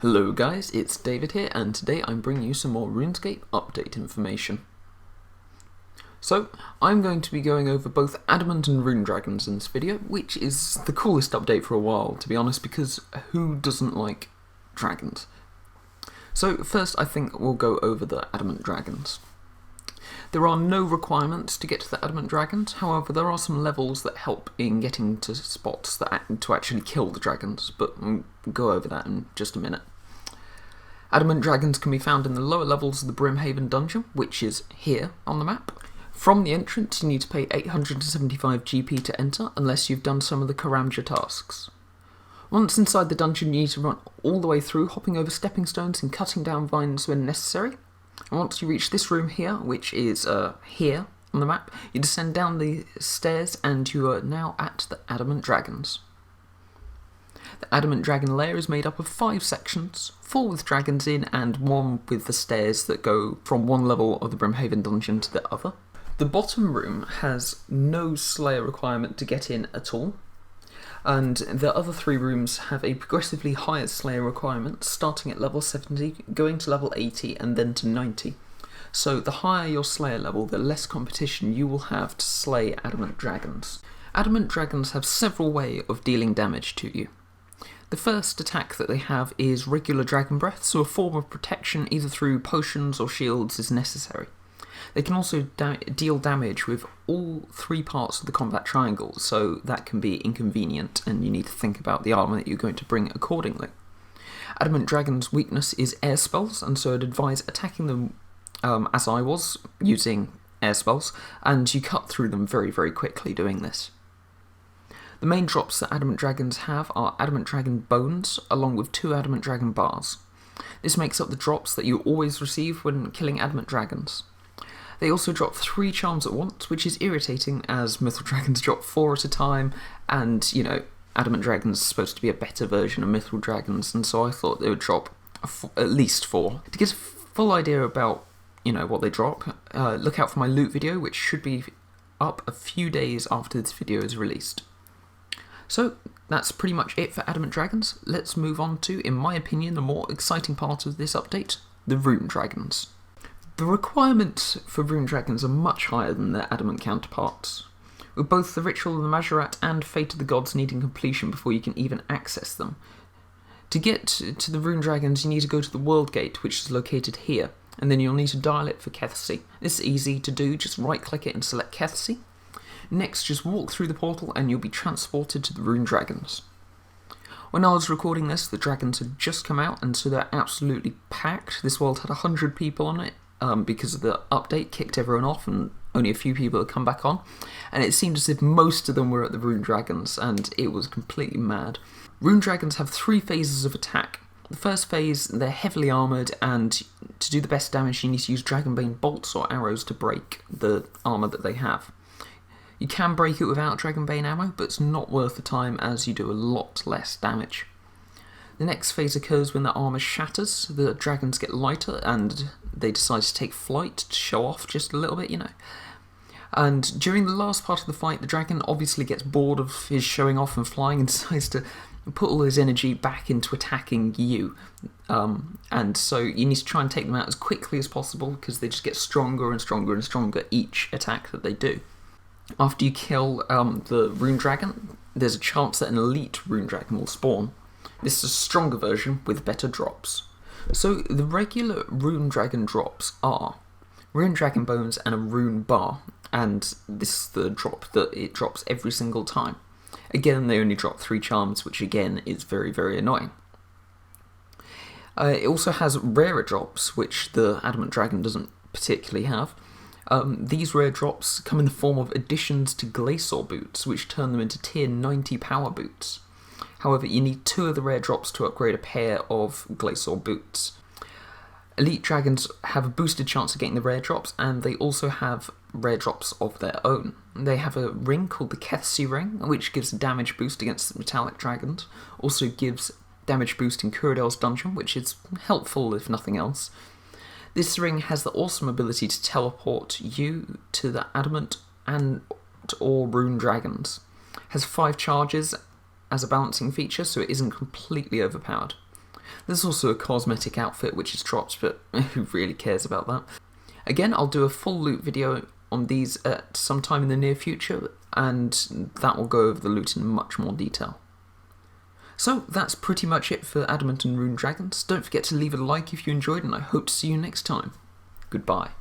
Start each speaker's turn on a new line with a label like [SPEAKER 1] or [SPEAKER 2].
[SPEAKER 1] Hello guys, it's David here, and today I'm bringing you some more Runescape update information. So, I'm going to be going over both Adamant and Rune Dragons in this video, which is the coolest update for a while, to be honest, because who doesn't like dragons? So first I think we'll go over the Adamant Dragons. There are no requirements to get to the Adamant Dragons, however there are some levels that help in getting to spots to actually kill the dragons, but we'll go over that in just a minute. Adamant Dragons can be found in the lower levels of the Brimhaven dungeon, which is here on the map. From the entrance you need to pay 875 GP to enter, unless you've done some of the Karamja tasks. Once inside the dungeon you need to run all the way through, hopping over stepping stones and cutting down vines when necessary. And once you reach this room here, which is here on the map, you descend down the stairs and you are now at the Adamant Dragons. The Adamant Dragon lair is made up of 5 sections, 4 with dragons in and 1 with the stairs that go from one level of the Brimhaven dungeon to the other. The bottom room has no Slayer requirement to get in at all, and the other 3 rooms have a progressively higher Slayer requirement, starting at level 70, going to level 80 and then to 90. So the higher your Slayer level, the less competition you will have to slay Adamant Dragons. Adamant Dragons have several ways of dealing damage to you. The first attack that they have is regular Dragon Breath, so a form of protection either through potions or shields is necessary. They can also deal damage with all 3 parts of the combat triangle, so that can be inconvenient and you need to think about the armour that you're going to bring accordingly. Adamant Dragon's weakness is air spells, and so I'd advise attacking them as I was, using air spells, and you cut through them very, very quickly doing this. The main drops that Adamant Dragons have are Adamant Dragon Bones, along with 2 Adamant Dragon Bars. This makes up the drops that you always receive when killing Adamant Dragons. They also drop 3 charms at once, which is irritating as Mythal Dragons drop 4 at a time, and, you know, Adamant Dragons is supposed to be a better version of Mythal Dragons, and so I thought they would drop at least 4. To get a full idea about, you know, what they drop, look out for my loot video, which should be up a few days after this video is released. So, that's pretty much it for Adamant Dragons. Let's move on to, in my opinion, the more exciting part of this update, the Rune Dragons. The requirements for Rune Dragons are much higher than their Adamant counterparts, with both the Ritual of the Majorat and Fate of the Gods needing completion before you can even access them. To get to the Rune Dragons you need to go to the World Gate, which is located here, and then you'll need to dial it for Kethsey. This is easy to do, just right click it and select Kethsey. Next, just walk through the portal and you'll be transported to the Rune Dragons. When I was recording this, the dragons had just come out, and so they're absolutely packed. This world had 100 people on it, because of the update kicked everyone off and only a few people had come back on. And it seemed as if most of them were at the Rune Dragons, and it was completely mad. Rune Dragons have 3 phases of attack. The first phase, they're heavily armoured, and to do the best damage you need to use Dragonbane bolts or arrows to break the armour that they have. You can break it without Dragonbane ammo, but it's not worth the time as you do a lot less damage. The next phase occurs when the armour shatters, the dragons get lighter and they decide to take flight to show off just a little bit, you know. And during the last part of the fight, the dragon obviously gets bored of his showing off and flying and decides to put all his energy back into attacking you. And so you need to try and take them out as quickly as possible because they just get stronger and stronger and stronger each attack that they do. After you kill the Rune Dragon, there's a chance that an elite Rune Dragon will spawn. This is a stronger version with better drops. So the regular Rune Dragon drops are Rune Dragon Bones and a Rune Bar, and this is the drop that it drops every single time. Again, they only drop 3 charms, which again is very, very annoying. It also has rarer drops, which the Adamant Dragon doesn't particularly have. These rare drops come in the form of additions to Glacier boots, which turn them into tier 90 power boots. However, you need 2 of the rare drops to upgrade a pair of Glacier boots. Elite dragons have a boosted chance of getting the rare drops, and they also have rare drops of their own. They have a ring called the Kethsey ring, which gives a damage boost against metallic dragons, also gives damage boost in Curadel's dungeon, which is helpful if nothing else. This ring has the awesome ability to teleport you to the Adamant and or Rune Dragons. Has 5 charges as a balancing feature, so it isn't completely overpowered. There's also a cosmetic outfit which is dropped, but who really cares about that? Again, I'll do a full loot video on these at some time in the near future, and that will go over the loot in much more detail. So that's pretty much it for Adamant and Rune Dragons. Don't forget to leave a like if you enjoyed, and I hope to see you next time. Goodbye.